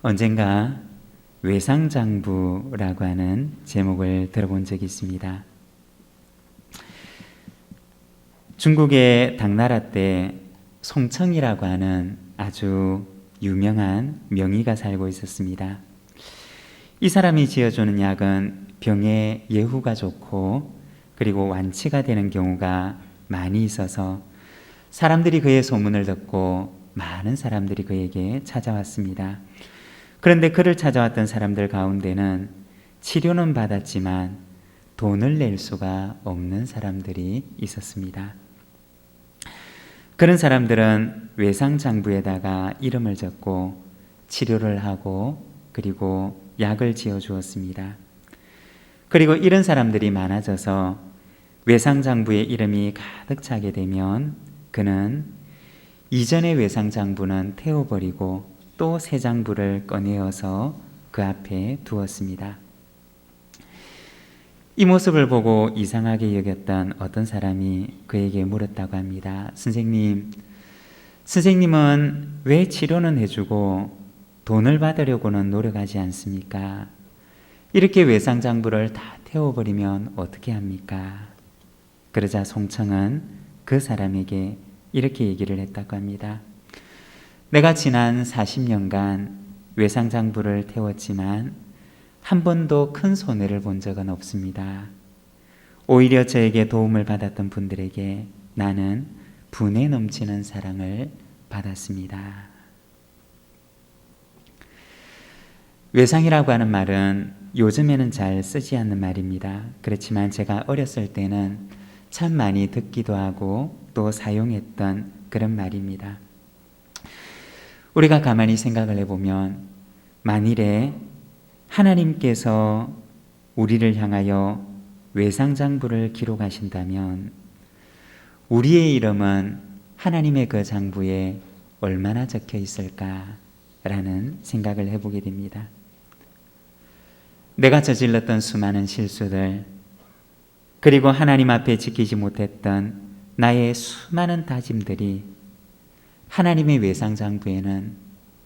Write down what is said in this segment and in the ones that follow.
언젠가 외상장부라고 하는 제목을 들어본 적이 있습니다. 중국의 당나라 때 송청이라고 하는 아주 유명한 명의가 살고 있었습니다. 이 사람이 지어주는 약은 병에 예후가 좋고 그리고 완치가 되는 경우가 많이 있어서 사람들이 그의 소문을 듣고 많은 사람들이 그에게 찾아왔습니다. 그런데 그를 찾아왔던 사람들 가운데는 치료는 받았지만 돈을 낼 수가 없는 사람들이 있었습니다. 그런 사람들은 외상장부에다가 이름을 적고 치료를 하고 그리고 약을 지어 주었습니다. 그리고 이런 사람들이 많아져서 외상장부에 이름이 가득 차게 되면 그는 이전의 외상장부는 태워버리고 또 새 장부를 꺼내어서 그 앞에 두었습니다. 이 모습을 보고 이상하게 여겼던 어떤 사람이 그에게 물었다고 합니다. 선생님은 왜 치료는 해주고 돈을 받으려고는 노력하지 않습니까? 이렇게 외상장부를 다 태워버리면 어떻게 합니까? 그러자 송청은 그 사람에게 이렇게 얘기를 했다고 합니다. 내가 지난 40년간 외상장부를 태웠지만 한 번도 큰 손해를 본 적은 없습니다. 오히려 저에게 도움을 받았던 분들에게 나는 분에 넘치는 사랑을 받았습니다. 외상이라고 하는 말은 요즘에는 잘 쓰지 않는 말입니다. 그렇지만 제가 어렸을 때는 참 많이 듣기도 하고 또 사용했던 그런 말입니다. 우리가 가만히 생각을 해보면 만일에 하나님께서 우리를 향하여 외상장부를 기록하신다면 우리의 이름은 하나님의 그 장부에 얼마나 적혀 있을까라는 생각을 해보게 됩니다. 내가 저질렀던 수많은 실수들 그리고 하나님 앞에 지키지 못했던 나의 수많은 다짐들이 하나님의 외상장부에는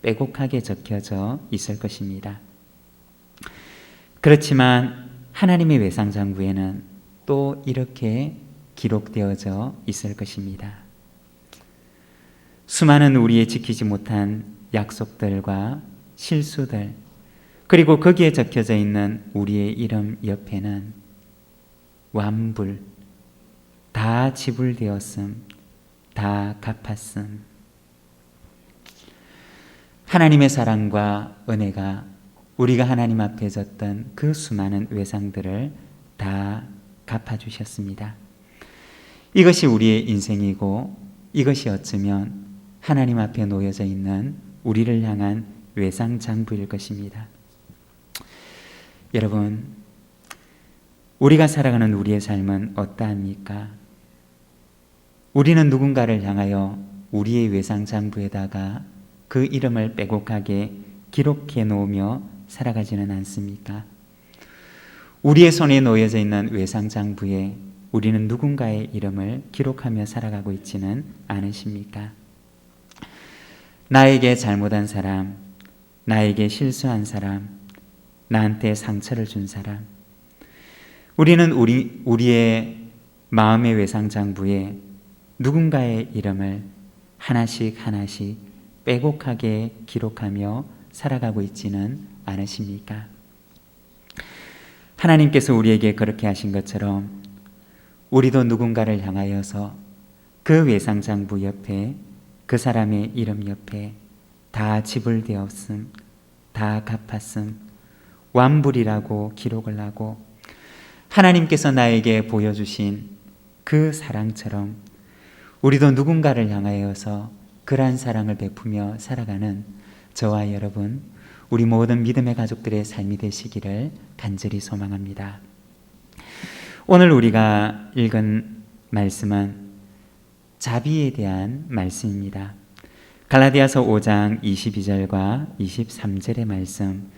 빼곡하게 적혀져 있을 것입니다. 그렇지만 하나님의 외상장부에는 또 이렇게 기록되어져 있을 것입니다. 수많은 우리의 지키지 못한 약속들과 실수들 그리고 거기에 적혀져 있는 우리의 이름 옆에는 완불, 다 지불되었음, 다 갚았음. 하나님의 사랑과 은혜가 우리가 하나님 앞에 졌던 그 수많은 외상들을 다 갚아주셨습니다. 이것이 우리의 인생이고 이것이 어쩌면 하나님 앞에 놓여져 있는 우리를 향한 외상장부일 것입니다. 여러분, 우리가 살아가는 우리의 삶은 어떠합니까? 우리는 누군가를 향하여 우리의 외상장부에다가 그 이름을 빼곡하게 기록해 놓으며 살아가지는 않습니까? 우리의 손에 놓여져 있는 외상장부에 우리는 누군가의 이름을 기록하며 살아가고 있지는 않으십니까? 나에게 잘못한 사람, 나에게 실수한 사람, 나한테 상처를 준 사람, 우리는 우리의 마음의 외상장부에 누군가의 이름을 하나씩 빼곡하게 기록하며 살아가고 있지는 않으십니까? 하나님께서 우리에게 그렇게 하신 것처럼 우리도 누군가를 향하여서 그 외상장부 옆에 그 사람의 이름 옆에 다 지불되었음, 다 갚았음, 완불이라고 기록을 하고 하나님께서 나에게 보여주신 그 사랑처럼 우리도 누군가를 향하여서 그러한 사랑을 베푸며 살아가는 저와 여러분, 우리 모든 믿음의 가족들의 삶이 되시기를 간절히 소망합니다. 오늘 우리가 읽은 말씀은 자비에 대한 말씀입니다. 갈라디아서 5장 22절과 23절의 말씀,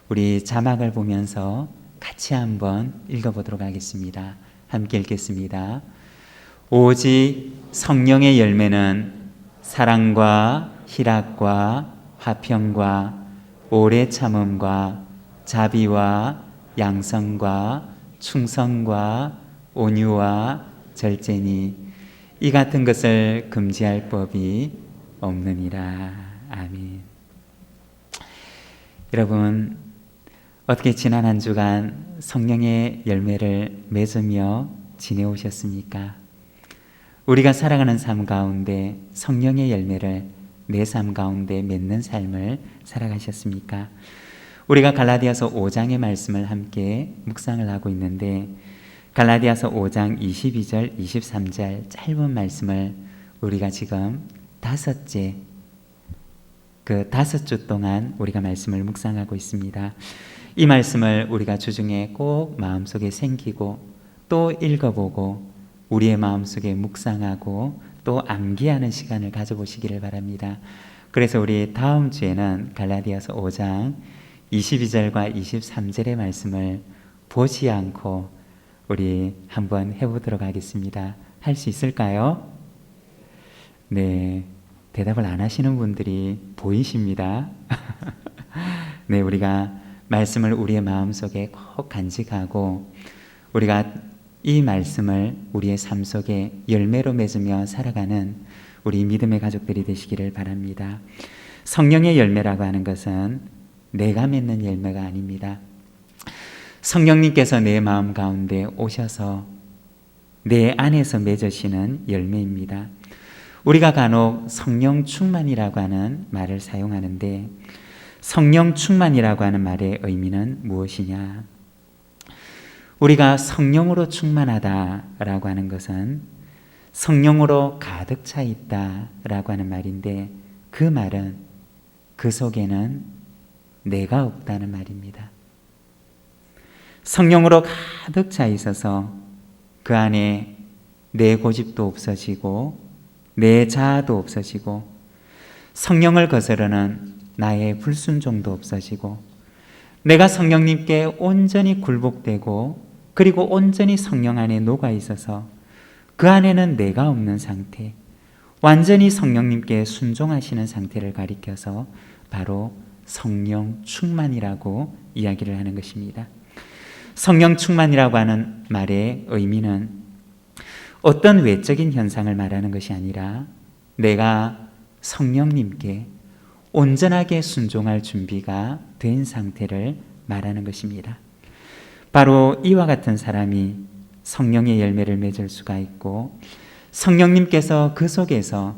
우리 자막을 보면서 같이 한번 읽어보도록 하겠습니다. 함께 읽겠습니다. 오직 성령의 열매는 사랑과 희락과 화평과 오래 참음과 자비와 양성과 충성과 온유와 절제니 이 같은 것을 금지할 법이 없느니라. 아멘. 여러분, 어떻게 지난 한 주간 성령의 열매를 맺으며 지내오셨습니까? 우리가 살아가는 삶 가운데 성령의 열매를 내 삶 가운데 맺는 삶을 살아가셨습니까? 우리가 갈라디아서 5장의 말씀을 함께 묵상을 하고 있는데 갈라디아서 5장 22절, 23절 짧은 말씀을 우리가 지금 다섯 주 동안 우리가 말씀을 묵상하고 있습니다. 이 말씀을 우리가 주중에 꼭 마음속에 새기고 또 읽어보고 우리의 마음속에 묵상하고 또 암기하는 시간을 가져보시기를 바랍니다. 그래서 우리 다음 주에는 갈라디아서 5장 22절과 23절의 말씀을 보지 않고 우리 한번 해보도록 하겠습니다. 할 수 있을까요? 네, 대답을 안 하시는 분들이 보이십니다. 네, 우리가 말씀을 우리의 마음속에 꼭 간직하고 우리가 이 말씀을 우리의 삶 속에 열매로 맺으며 살아가는 우리 믿음의 가족들이 되시기를 바랍니다. 성령의 열매라고 하는 것은 내가 맺는 열매가 아닙니다. 성령님께서 내 마음 가운데 오셔서 내 안에서 맺으시는 열매입니다. 우리가 간혹 성령 충만이라고 하는 말을 사용하는데 성령 충만이라고 하는 말의 의미는 무엇이냐? 우리가 성령으로 충만하다라고 하는 것은 성령으로 가득 차 있다라고 하는 말인데 그 말은 그 속에는 내가 없다는 말입니다. 성령으로 가득 차 있어서 그 안에 내 고집도 없어지고 내 자아도 없어지고 성령을 거스르는 나의 불순종도 없어지고 내가 성령님께 온전히 굴복되고 그리고 온전히 성령 안에 녹아 있어서 그 안에는 내가 없는 상태, 완전히 성령님께 순종하시는 상태를 가리켜서 바로 성령 충만이라고 이야기를 하는 것입니다. 성령 충만이라고 하는 말의 의미는 어떤 외적인 현상을 말하는 것이 아니라 내가 성령님께 온전하게 순종할 준비가 된 상태를 말하는 것입니다. 바로 이와 같은 사람이 성령의 열매를 맺을 수가 있고 성령님께서 그 속에서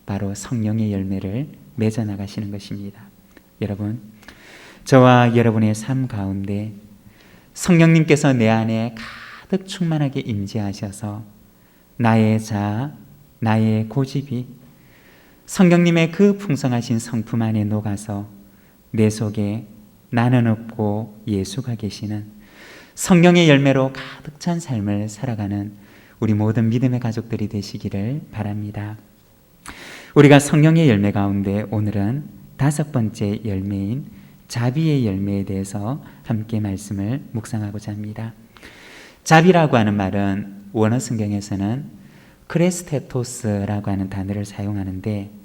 바로 성령의 열매를 맺어 나가시는 것입니다. 여러분, 저와 여러분의 삶 가운데 성령님께서 내 안에 가득 충만하게 임재하셔서 나의 자아, 나의 고집이 성령님의 그 풍성하신 성품 안에 녹아서 내 속에 나는 없고 예수가 계시는 성령의 열매로 가득 찬 삶을 살아가는 우리 모든 믿음의 가족들이 되시기를 바랍니다. 우리가 성령의 열매 가운데 오늘은 다섯 번째 열매인 자비의 열매에 대해서 함께 말씀을 묵상하고자 합니다. 자비라고 하는 말은 원어 성경에서는 크레스테토스라고 하는 단어를 사용하는데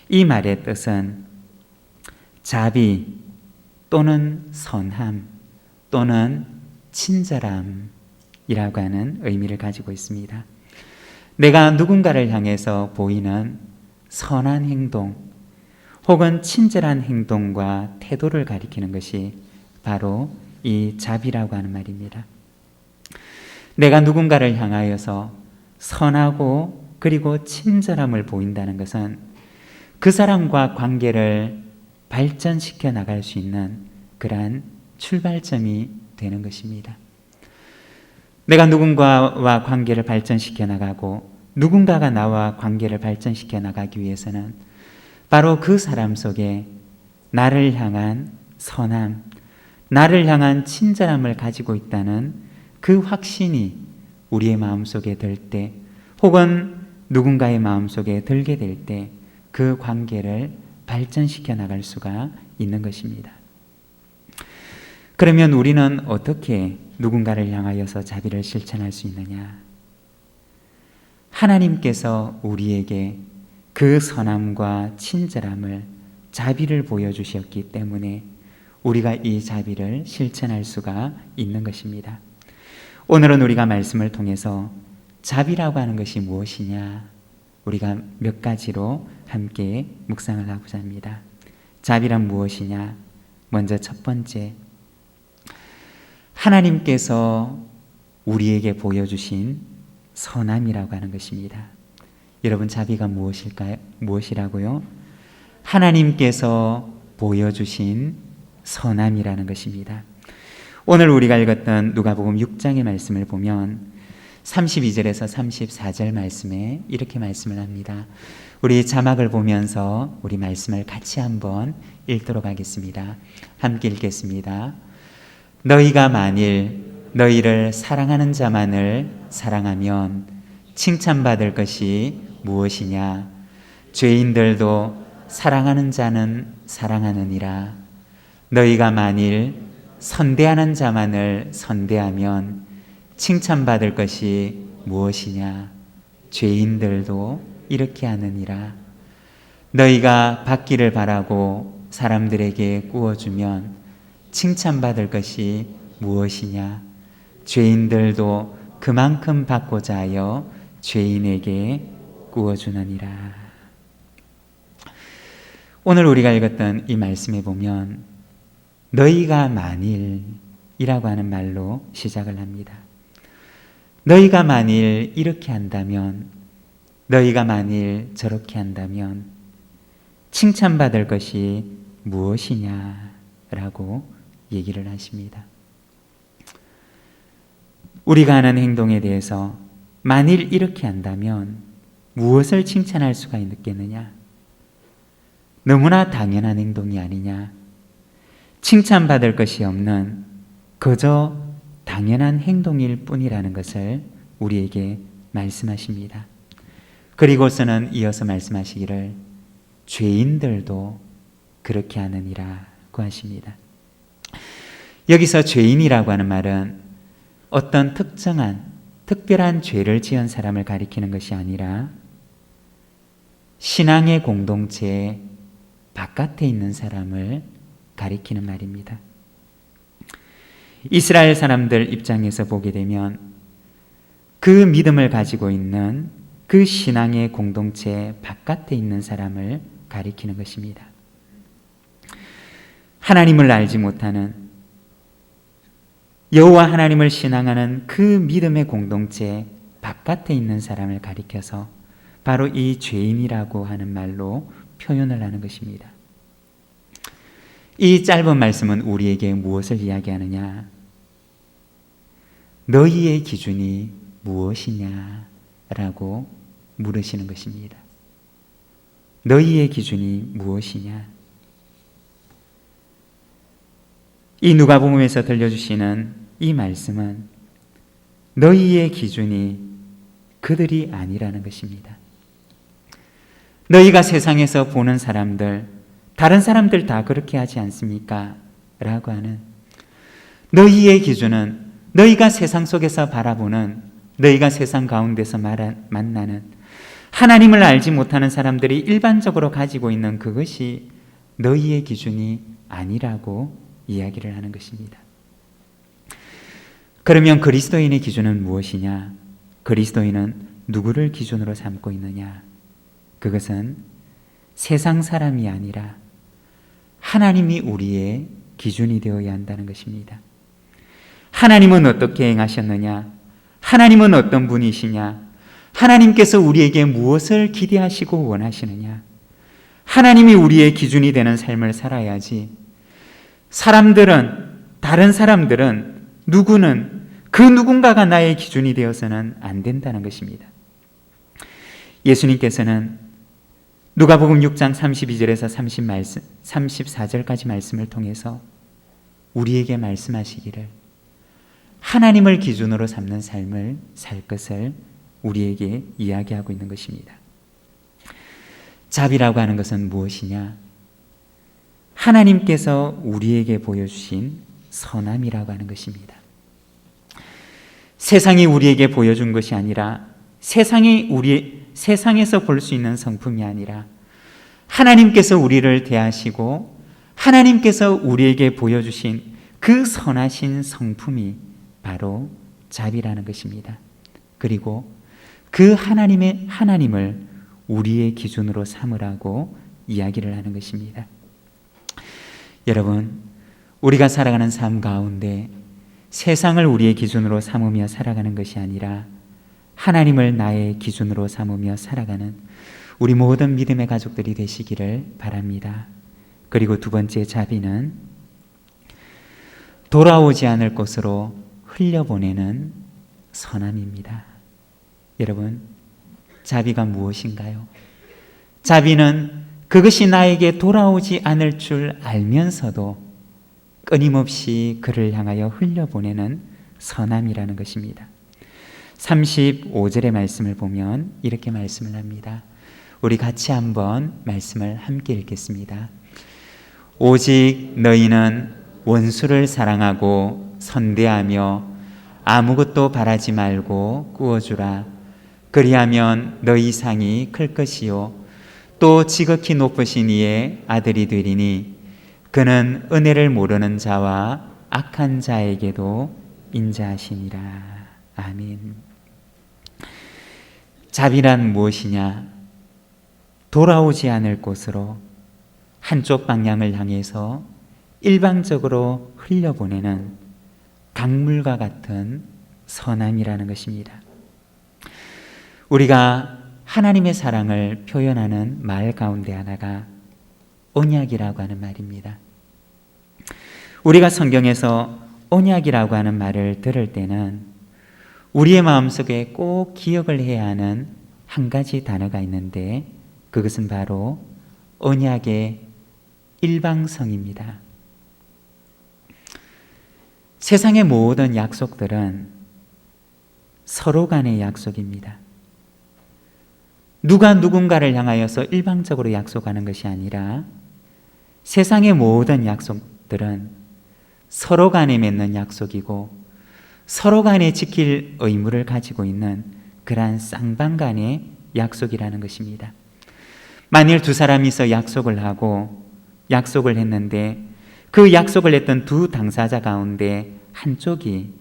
이 말의 뜻은 자비 또는 선함 또는 친절함이라고 하는 의미를 가지고 있습니다. 내가 누군가를 향해서 보이는 선한 행동 혹은 친절한 행동과 태도를 가리키는 것이 바로 이 자비라고 하는 말입니다. 내가 누군가를 향하여서 선하고 그리고 친절함을 보인다는 것은 그 사람과 관계를 발전시켜 나갈 수 있는 그러한 출발점이 되는 것입니다. 내가 누군가와 관계를 발전시켜 나가고 누군가가 나와 관계를 발전시켜 나가기 위해서는 바로 그 사람 속에 나를 향한 선함, 나를 향한 친절함을 가지고 있다는 그 확신이 우리의 마음속에 들 때 혹은 누군가의 마음속에 들게 될 때 그 관계를 발전시켜 나갈 수가 있는 것입니다. 그러면 우리는 어떻게 누군가를 향하여서 자비를 실천할 수 있느냐? 하나님께서 우리에게 그 선함과 친절함을 자비를 보여주셨기 때문에 우리가 이 자비를 실천할 수가 있는 것입니다. 오늘은 우리가 말씀을 통해서 자비라고 하는 것이 무엇이냐, 우리가 몇 가지로 함께 묵상을 하고자 합니다. 자비란 무엇이냐? 먼저 첫 번째, 하나님께서 우리에게 보여주신 선함이라고 하는 것입니다. 여러분, 자비가 무엇일까요? 무엇이라고요? 하나님께서 보여주신 선함이라는 것입니다. 오늘 우리가 읽었던 누가복음 6장의 말씀을 보면 32절에서 34절 말씀에 이렇게 말씀을 합니다. 우리 자막을 보면서 우리 말씀을 같이 한번 읽도록 하겠습니다. 함께 읽겠습니다. 너희가 만일 너희를 사랑하는 자만을 사랑하면 칭찬받을 것이 무엇이냐? 죄인들도 사랑하는 자는 사랑하느니라. 너희가 만일 선대하는 자만을 선대하면 칭찬받을 것이 무엇이냐? 죄인들도 이렇게 하느니라. 너희가 받기를 바라고 사람들에게 구워주면 칭찬받을 것이 무엇이냐? 죄인들도 그만큼 받고자 하여 죄인에게 구워주느니라. 오늘 우리가 읽었던 이 말씀에 보면 너희가 만일이라고 하는 말로 시작을 합니다. 너희가 만일 이렇게 한다면, 너희가 만일 저렇게 한다면 칭찬받을 것이 무엇이냐라고 얘기를 하십니다. 우리가 하는 행동에 대해서 만일 이렇게 한다면 무엇을 칭찬할 수가 있겠느냐? 너무나 당연한 행동이 아니냐? 칭찬받을 것이 없는 그저 당연한 행동일 뿐이라는 것을 우리에게 말씀하십니다. 그리고서는 이어서 말씀하시기를 죄인들도 그렇게 하느니라고 하십니다. 여기서 죄인이라고 하는 말은 어떤 특별한 죄를 지은 사람을 가리키는 것이 아니라 신앙의 공동체 바깥에 있는 사람을 가리키는 말입니다. 이스라엘 사람들 입장에서 보게 되면 그 믿음을 가지고 있는 그 신앙의 공동체 바깥에 있는 사람을 가리키는 것입니다. 하나님을 알지 못하는, 여호와 하나님을 신앙하는 그 믿음의 공동체 바깥에 있는 사람을 가리켜서 바로 이 죄인이라고 하는 말로 표현을 하는 것입니다. 이 짧은 말씀은 우리에게 무엇을 이야기하느냐? 너희의 기준이 무엇이냐라고 물으시는 것입니다. 너희의 기준이 무엇이냐? 이 누가복음에서 들려주시는 이 말씀은 너희의 기준이 그들이 아니라는 것입니다. 너희가 세상에서 보는 사람들, 다른 사람들 다 그렇게 하지 않습니까? 라고 하는 너희의 기준은 너희가 세상 속에서 바라보는, 너희가 세상 가운데서 만나는 하나님을 알지 못하는 사람들이 일반적으로 가지고 있는 그것이 너희의 기준이 아니라고 이야기를 하는 것입니다. 그러면 그리스도인의 기준은 무엇이냐? 그리스도인은 누구를 기준으로 삼고 있느냐? 그것은 세상 사람이 아니라 하나님이 우리의 기준이 되어야 한다는 것입니다. 하나님은 어떻게 행하셨느냐? 하나님은 어떤 분이시냐? 하나님께서 우리에게 무엇을 기대하시고 원하시느냐? 하나님이 우리의 기준이 되는 삶을 살아야지 사람들은, 다른 사람들은, 누구는 그 누군가가 나의 기준이 되어서는 안 된다는 것입니다. 예수님께서는 누가복음 6장 32절에서 34절까지 말씀을 통해서 우리에게 말씀하시기를 하나님을 기준으로 삼는 삶을 살 것을 우리에게 이야기하고 있는 것입니다. 자비라고 하는 것은 무엇이냐? 하나님께서 우리에게 보여주신 선함이라고 하는 것입니다. 세상이 우리에게 보여준 것이 아니라 세상에서 볼 수 있는 성품이 아니라 하나님께서 우리를 대하시고 하나님께서 우리에게 보여주신 그 선하신 성품이 바로 자비라는 것입니다. 그리고 그 하나님을 우리의 기준으로 삼으라고 이야기를 하는 것입니다. 여러분, 우리가 살아가는 삶 가운데 세상을 우리의 기준으로 삼으며 살아가는 것이 아니라 하나님을 나의 기준으로 삼으며 살아가는 우리 모든 믿음의 가족들이 되시기를 바랍니다. 그리고 두 번째 자비는 돌아오지 않을 곳으로 흘려보내는 선함입니다. 여러분, 자비가 무엇인가요? 자비는 그것이 나에게 돌아오지 않을 줄 알면서도 끊임없이 그를 향하여 흘려보내는 선함이라는 것입니다. 35절의 말씀을 보면 이렇게 말씀을 합니다. 우리 같이 한번 말씀을 함께 읽겠습니다. 오직 너희는 원수를 사랑하고 선대하며 아무것도 바라지 말고 꾸어주라. 그리하면 너희 상이 클 것이요 또 지극히 높으신 이의 아들이 되리니 그는 은혜를 모르는 자와 악한 자에게도 인자하시니라. 아멘. 자비란 무엇이냐? 돌아오지 않을 곳으로 한쪽 방향을 향해서 일방적으로 흘려보내는 강물과 같은 선함이라는 것입니다. 우리가 하나님의 사랑을 표현하는 말 가운데 하나가 언약이라고 하는 말입니다. 우리가 성경에서 언약이라고 하는 말을 들을 때는 우리의 마음속에 꼭 기억을 해야 하는 한 가지 단어가 있는데 그것은 바로 언약의 일방성입니다. 세상의 모든 약속들은 서로 간의 약속입니다. 누가 누군가를 향하여서 일방적으로 약속하는 것이 아니라 세상의 모든 약속들은 서로 간에 맺는 약속이고 서로 간에 지킬 의무를 가지고 있는 그러한 쌍방간의 약속이라는 것입니다. 만일 두 사람이서 약속을 하고 약속을 했는데 그 약속을 했던 두 당사자 가운데 한쪽이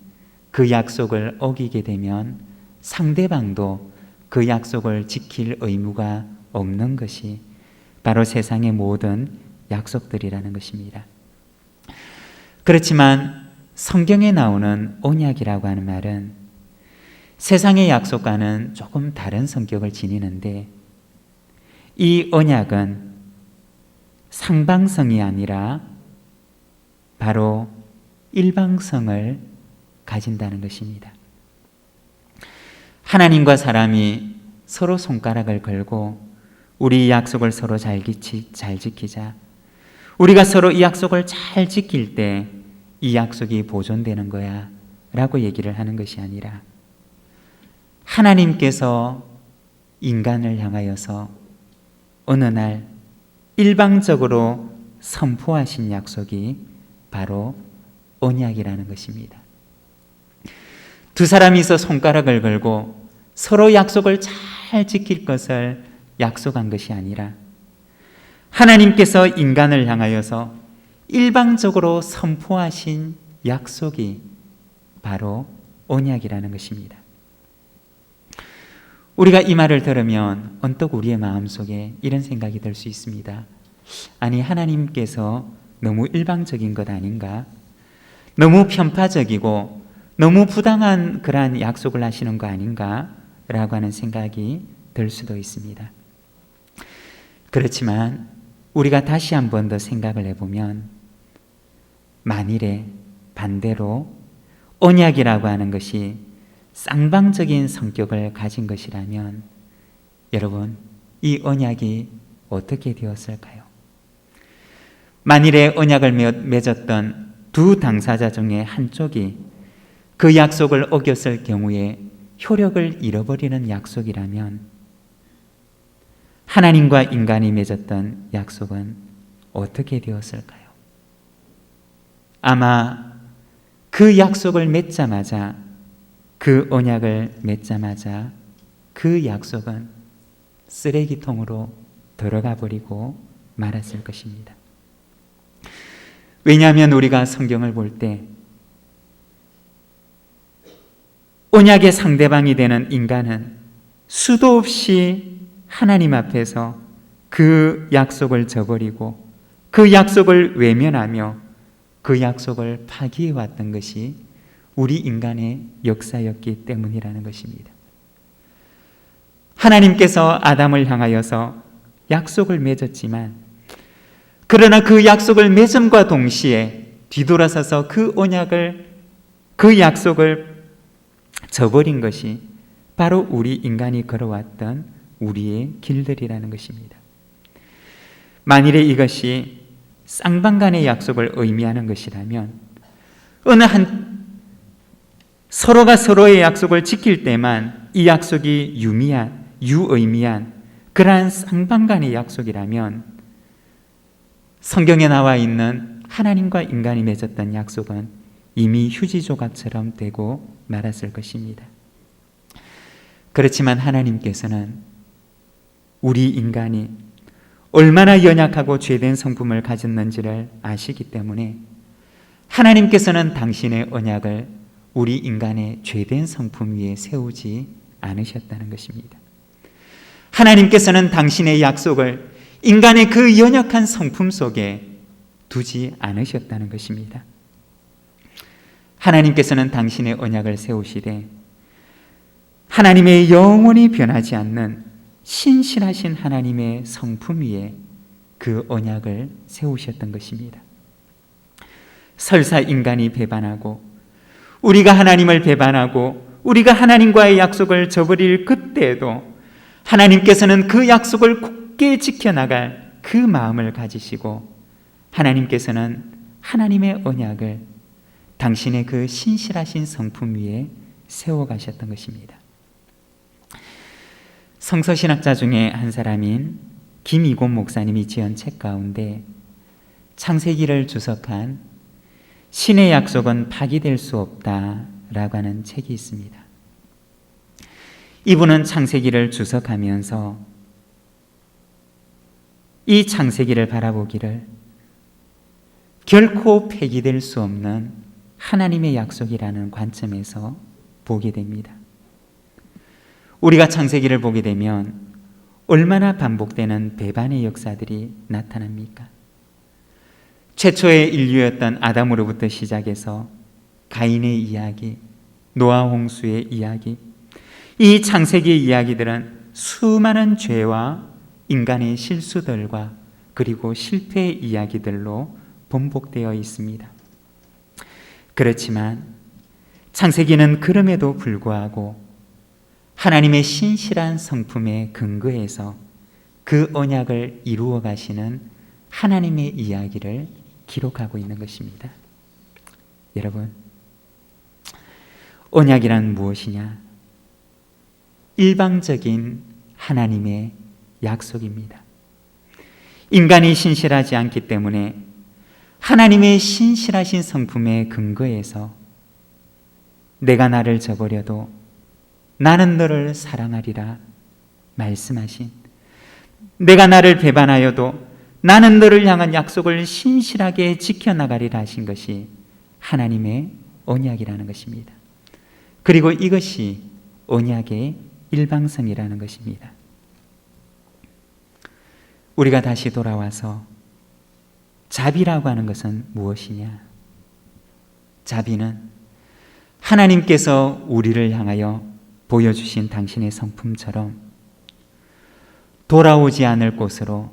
그 약속을 어기게 되면 상대방도 그 약속을 지킬 의무가 없는 것이 바로 세상의 모든 약속들이라는 것입니다. 그렇지만 성경에 나오는 언약이라고 하는 말은 세상의 약속과는 조금 다른 성격을 지니는데 이 언약은 상방성이 아니라 바로 일방성을 가진다는 것입니다. 하나님과 사람이 서로 손가락을 걸고 우리 약속을 서로 잘 지키자. 우리가 서로 이 약속을 잘 지킬 때 이 약속이 보존되는 거야 라고 얘기를 하는 것이 아니라 하나님께서 인간을 향하여서 어느 날 일방적으로 선포하신 약속이 바로 언약이라는 것입니다. 두 사람이서 손가락을 걸고 서로 약속을 잘 지킬 것을 약속한 것이 아니라 하나님께서 인간을 향하여서 일방적으로 선포하신 약속이 바로 언약이라는 것입니다. 우리가 이 말을 들으면 언뜻 우리의 마음속에 이런 생각이 들 수 있습니다. 아니, 하나님께서 너무 일방적인 것 아닌가? 너무 편파적이고 너무 부당한 그러한 약속을 하시는 거 아닌가? 라고 하는 생각이 들 수도 있습니다. 그렇지만 우리가 다시 한 번 더 생각을 해보면 만일에 반대로 언약이라고 하는 것이 쌍방적인 성격을 가진 것이라면 여러분, 이 언약이 어떻게 되었을까요? 만일에 언약을 맺었던 두 당사자 중에 한쪽이 그 약속을 어겼을 경우에 효력을 잃어버리는 약속이라면 하나님과 인간이 맺었던 약속은 어떻게 되었을까요? 아마 그 약속을 맺자마자, 그 언약을 맺자마자 그 약속은 쓰레기통으로 들어가 버리고 말았을 것입니다. 왜냐하면 우리가 성경을 볼 때 언약의 상대방이 되는 인간은 수도 없이 하나님 앞에서 그 약속을 저버리고 그 약속을 외면하며 그 약속을 파기해 왔던 것이 우리 인간의 역사였기 때문이라는 것입니다. 하나님께서 아담을 향하여서 약속을 맺었지만 그러나 그 약속을 맺음과 동시에 뒤돌아서서 그 언약을, 그 약속을 저버린 것이 바로 우리 인간이 걸어왔던 우리의 길들이라는 것입니다. 만일에 이것이 쌍방간의 약속을 의미하는 것이라면 어느 한 서로가 서로의 약속을 지킬 때만 이 약속이 유의미한 그러한 쌍방간의 약속이라면 성경에 나와 있는 하나님과 인간이 맺었던 약속은 이미 휴지 조각처럼 되고 말았을 것입니다. 그렇지만 하나님께서는 우리 인간이 얼마나 연약하고 죄된 성품을 가졌는지를 아시기 때문에 하나님께서는 당신의 언약을 우리 인간의 죄된 성품 위에 세우지 않으셨다는 것입니다. 하나님께서는 당신의 약속을 인간의 그 연약한 성품 속에 두지 않으셨다는 것입니다. 하나님께서는 당신의 언약을 세우시되 하나님의 영원히 변하지 않는 신실하신 하나님의 성품 위에 그 언약을 세우셨던 것입니다. 설사 인간이 배반하고 우리가 하나님을 배반하고 우리가 하나님과의 약속을 저버릴 그때에도 하나님께서는 그 약속을 굳게 지켜나갈 그 마음을 가지시고 하나님께서는 하나님의 언약을 당신의 그 신실하신 성품 위에 세워가셨던 것입니다. 성서신학자 중에 한 사람인 김이곤 목사님이 지은 책 가운데 창세기를 주석한 신의 약속은 파기될 수 없다라고 하는 책이 있습니다. 이분은 창세기를 주석하면서 이 창세기를 바라보기를 결코 폐기될 수 없는 하나님의 약속이라는 관점에서 보게 됩니다. 우리가 창세기를 보게 되면 얼마나 반복되는 배반의 역사들이 나타납니까? 최초의 인류였던 아담으로부터 시작해서 가인의 이야기, 노아 홍수의 이야기, 이 창세기의 이야기들은 수많은 죄와 인간의 실수들과 그리고 실패의 이야기들로 번복되어 있습니다. 그렇지만 창세기는 그럼에도 불구하고 하나님의 신실한 성품에 근거해서 그 언약을 이루어 가시는 하나님의 이야기를 기록하고 있는 것입니다. 여러분, 언약이란 무엇이냐? 일방적인 하나님의 약속입니다. 인간이 신실하지 않기 때문에 하나님의 신실하신 성품에 근거해서 내가 나를 저버려도 나는 너를 사랑하리라 말씀하신, 내가 나를 배반하여도 나는 너를 향한 약속을 신실하게 지켜나가리라 하신 것이 하나님의 언약이라는 것입니다. 그리고 이것이 언약의 일방성이라는 것입니다. 우리가 다시 돌아와서 자비라고 하는 것은 무엇이냐? 자비는 하나님께서 우리를 향하여 보여주신 당신의 성품처럼 돌아오지 않을 곳으로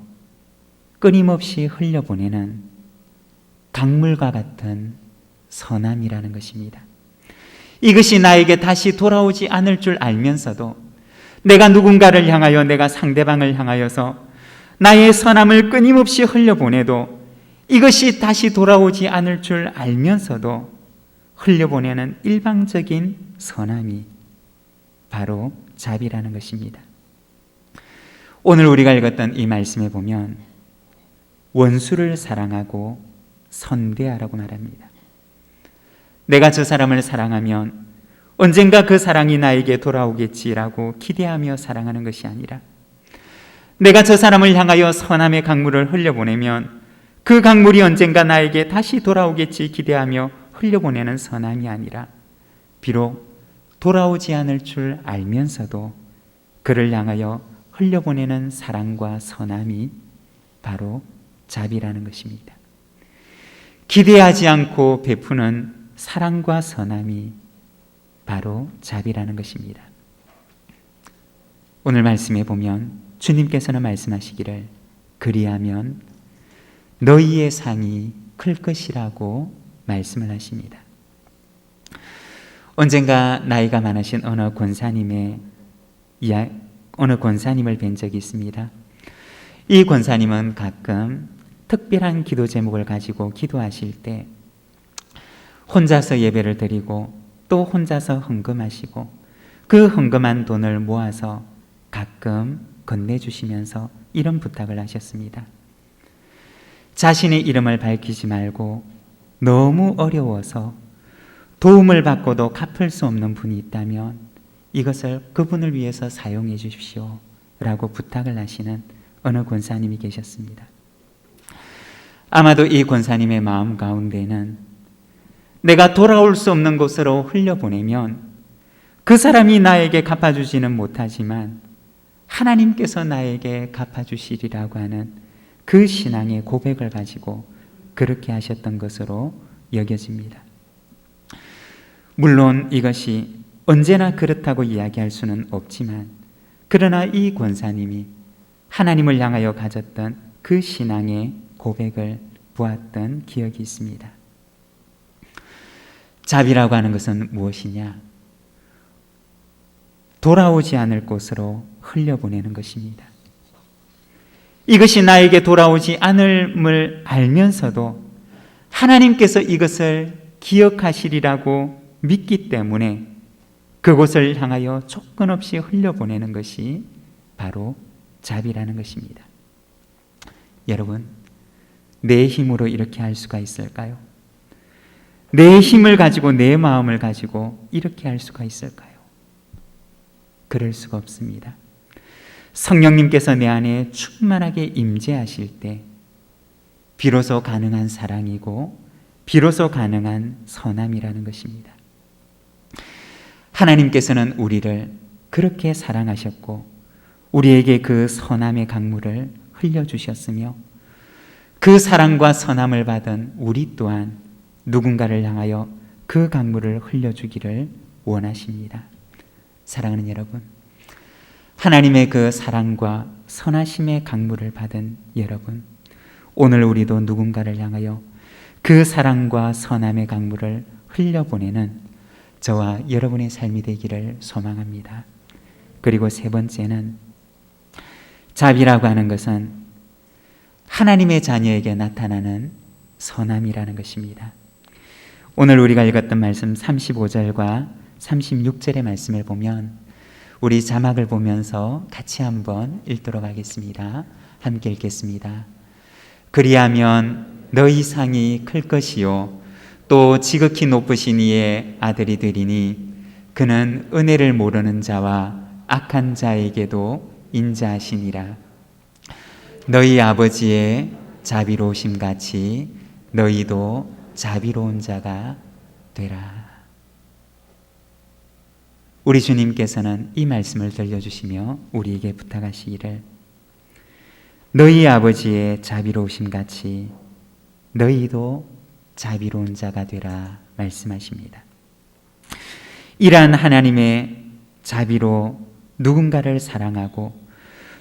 끊임없이 흘려보내는 강물과 같은 선함이라는 것입니다. 이것이 나에게 다시 돌아오지 않을 줄 알면서도 내가 누군가를 향하여, 내가 상대방을 향하여서 나의 선함을 끊임없이 흘려보내도 이것이 다시 돌아오지 않을 줄 알면서도 흘려보내는 일방적인 선함이 바로 자비라는 것입니다. 오늘 우리가 읽었던 이 말씀에 보면 원수를 사랑하고 선대하라고 말합니다. 내가 저 사람을 사랑하면 언젠가 그 사랑이 나에게 돌아오겠지라고 기대하며 사랑하는 것이 아니라 내가 저 사람을 향하여 선함의 강물을 흘려보내면 그 강물이 언젠가 나에게 다시 돌아오겠지 기대하며 흘려보내는 선함이 아니라 비록 돌아오지 않을 줄 알면서도 그를 향하여 흘려보내는 사랑과 선함이 바로 자비라는 것입니다. 기대하지 않고 베푸는 사랑과 선함이 바로 자비라는 것입니다. 오늘 말씀에 보면 주님께서는 말씀하시기를 그리하면 너희의 상이 클 것이라고 말씀을 하십니다. 언젠가 나이가 많으신 어느 권사님을 뵌 적이 있습니다. 이 권사님은 가끔 특별한 기도 제목을 가지고 기도하실 때 혼자서 예배를 드리고 또 혼자서 헌금하시고 그 헌금한 돈을 모아서 가끔 건네주시면서 이런 부탁을 하셨습니다. 자신의 이름을 밝히지 말고 너무 어려워서 도움을 받고도 갚을 수 없는 분이 있다면 이것을 그분을 위해서 사용해 주십시오 라고 부탁을 하시는 어느 권사님이 계셨습니다. 아마도 이 권사님의 마음 가운데는 내가 돌아올 수 없는 곳으로 흘려보내면 그 사람이 나에게 갚아주지는 못하지만 하나님께서 나에게 갚아주시리라고 하는 그 신앙의 고백을 가지고 그렇게 하셨던 것으로 여겨집니다. 물론 이것이 언제나 그렇다고 이야기할 수는 없지만 그러나 이 권사님이 하나님을 향하여 가졌던 그 신앙의 고백을 보았던 기억이 있습니다. 자비라고 하는 것은 무엇이냐? 돌아오지 않을 곳으로 흘려보내는 것입니다. 이것이 나에게 돌아오지 않음을 알면서도 하나님께서 이것을 기억하시리라고 믿기 때문에 그곳을 향하여 조건 없이 흘려보내는 것이 바로 자비라는 것입니다. 여러분, 내 힘으로 이렇게 할 수가 있을까요? 내 힘을 가지고 내 마음을 가지고 이렇게 할 수가 있을까요? 그럴 수가 없습니다. 성령님께서 내 안에 충만하게 임재하실 때 비로소 가능한 사랑이고 비로소 가능한 선함이라는 것입니다. 하나님께서는 우리를 그렇게 사랑하셨고 우리에게 그 선함의 강물을 흘려주셨으며 그 사랑과 선함을 받은 우리 또한 누군가를 향하여 그 강물을 흘려주기를 원하십니다. 사랑하는 여러분, 하나님의 그 사랑과 선하심의 강물을 받은 여러분, 오늘 우리도 누군가를 향하여 그 사랑과 선함의 강물을 흘려보내는 저와 여러분의 삶이 되기를 소망합니다. 그리고 세 번째는 자비라고 하는 것은 하나님의 자녀에게 나타나는 선함이라는 것입니다. 오늘 우리가 읽었던 말씀 35절과 36절의 말씀을 보면 우리 자막을 보면서 같이 한번 읽도록 하겠습니다. 함께 읽겠습니다. 그리하면 너희 상이 클 것이요 또 지극히 높으신 이의 아들이 되리니 그는 은혜를 모르는 자와 악한 자에게도 인자하시니라. 너희 아버지의 자비로우심 같이 너희도 자비로운 자가 되라. 우리 주님께서는 이 말씀을 들려주시며 우리에게 부탁하시기를 너희 아버지의 자비로우심 같이 너희도 자비로운 자가 되라 말씀하십니다. 이러한 하나님의 자비로 누군가를 사랑하고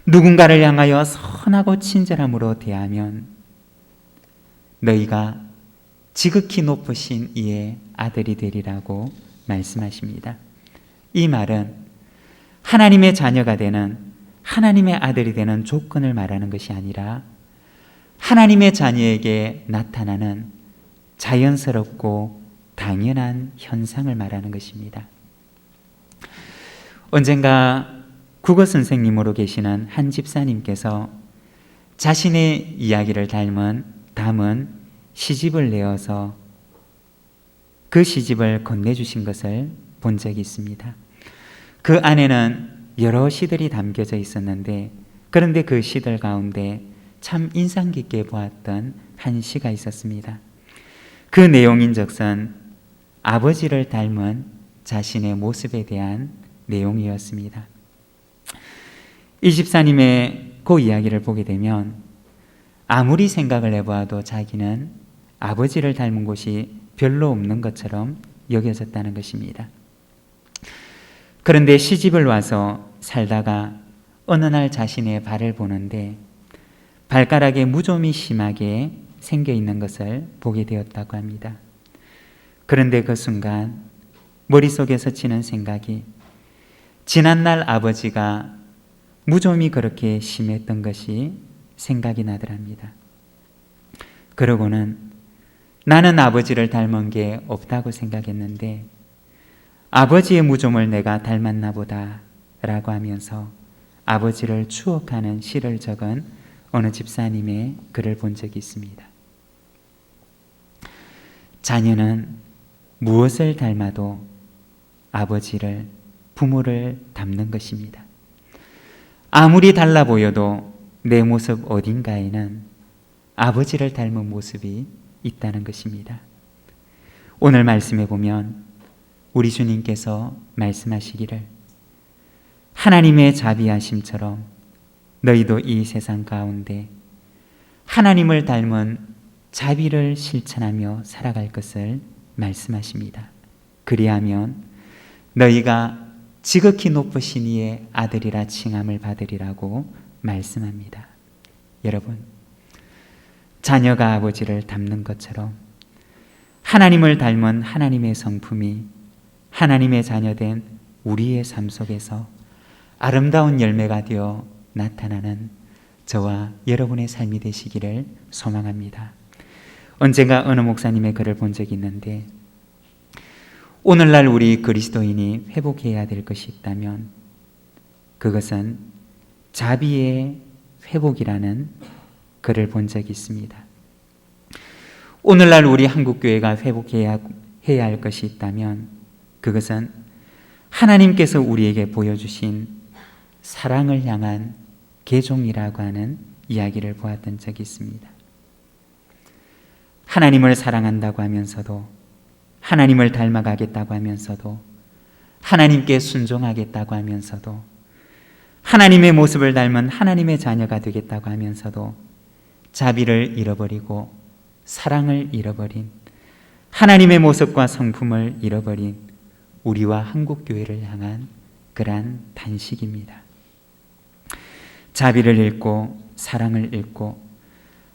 누군가를 향하여 선하고 친절함으로 대하면 너희가 지극히 높으신 이의 아들이 되리라고 말씀하십니다. 이 말은 하나님의 자녀가 되는 하나님의 아들이 되는 조건을 말하는 것이 아니라 하나님의 자녀에게 나타나는 자연스럽고 당연한 현상을 말하는 것입니다. 언젠가 국어 선생님으로 계시는 한 집사님께서 자신의 이야기를 담은 시집을 내어서 그 시집을 건네주신 것을 본 적이 있습니다. 그 안에는 여러 시들이 담겨져 있었는데 그런데 그 시들 가운데 참 인상 깊게 보았던 한 시가 있었습니다. 그 내용인즉슨 아버지를 닮은 자신의 모습에 대한 내용이었습니다. 이 집사님의 그 이야기를 보게 되면 아무리 생각을 해보아도 자기는 아버지를 닮은 곳이 별로 없는 것처럼 여겨졌다는 것입니다. 그런데 시집을 와서 살다가 어느 날 자신의 발을 보는데 발가락에 무좀이 심하게 생겨 있는 것을 보게 되었다고 합니다. 그런데 그 순간 머릿속에서 치는 생각이 지난날 아버지가 무좀이 그렇게 심했던 것이 생각이 나더랍니다. 그러고는 나는 아버지를 닮은 게 없다고 생각했는데 아버지의 무좀을 내가 닮았나 보다 라고 하면서 아버지를 추억하는 시를 적은 어느 집사님의 글을 본 적이 있습니다. 자녀는 무엇을 닮아도 아버지를, 부모를 닮는 것입니다. 아무리 달라 보여도 내 모습 어딘가에는 아버지를 닮은 모습이 있다는 것입니다. 오늘 말씀에 보면 우리 주님께서 말씀하시기를 하나님의 자비하심처럼 너희도 이 세상 가운데 하나님을 닮은 자비를 실천하며 살아갈 것을 말씀하십니다. 그리하면 너희가 지극히 높으신 이의 아들이라 칭함을 받으리라고 말씀합니다. 여러분, 자녀가 아버지를 닮는 것처럼 하나님을 닮은 하나님의 성품이 하나님의 자녀된 우리의 삶 속에서 아름다운 열매가 되어 나타나는 저와 여러분의 삶이 되시기를 소망합니다. 언젠가 어느 목사님의 글을 본 적이 있는데 오늘날 우리 그리스도인이 회복해야 될 것이 있다면 그것은 자비의 회복이라는 글을 본 적이 있습니다. 오늘날 우리 한국교회가 회복해야 할 것이 있다면 그것은 하나님께서 우리에게 보여주신 사랑을 향한 개종이라고 하는 이야기를 보았던 적이 있습니다. 하나님을 사랑한다고 하면서도 하나님을 닮아가겠다고 하면서도 하나님께 순종하겠다고 하면서도 하나님의 모습을 닮은 하나님의 자녀가 되겠다고 하면서도 자비를 잃어버리고 사랑을 잃어버린 하나님의 모습과 성품을 잃어버린 우리와 한국교회를 향한 그러한 단식입니다. 자비를 잃고 사랑을 잃고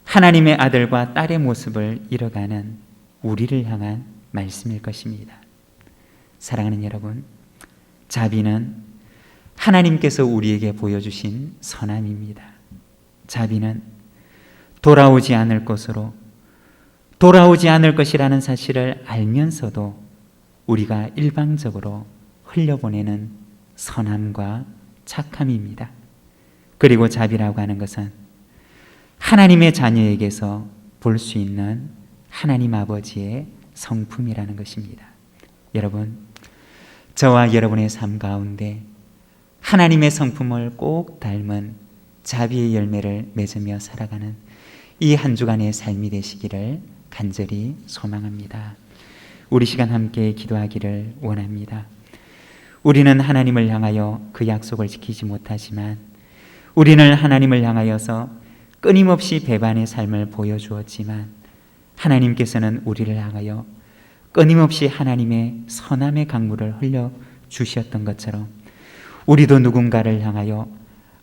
하나님의 아들과 딸의 모습을 잃어가는 우리를 향한 말씀일 것입니다. 사랑하는 여러분, 자비는 하나님께서 우리에게 보여주신 선함입니다. 자비는 돌아오지 않을 것으로 돌아오지 않을 것이라는 사실을 알면서도 우리가 일방적으로 흘려보내는 선함과 착함입니다. 그리고 자비라고 하는 것은 하나님의 자녀에게서 볼 수 있는 하나님 아버지의 성품이라는 것입니다. 여러분, 저와 여러분의 삶 가운데 하나님의 성품을 꼭 닮은 자비의 열매를 맺으며 살아가는 이 한 주간의 삶이 되시기를 간절히 소망합니다. 우리 시간 함께 기도하기를 원합니다. 우리는 하나님을 향하여 그 약속을 지키지 못하지만 우리는 하나님을 향하여서 끊임없이 배반의 삶을 보여주었지만 하나님께서는 우리를 향하여 끊임없이 하나님의 선함의 강물을 흘려주셨던 것처럼 우리도 누군가를 향하여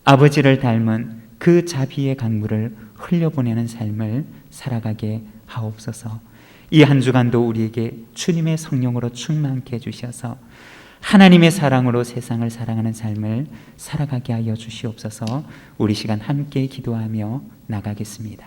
아버지를 닮은 그 자비의 강물을 흘려보내는 삶을 살아가게 하옵소서. 이 한 주간도 우리에게 주님의 성령으로 충만케 해주셔서 하나님의 사랑으로 세상을 사랑하는 삶을 살아가게 하여 주시옵소서. 우리 시간 함께 기도하며 나가겠습니다.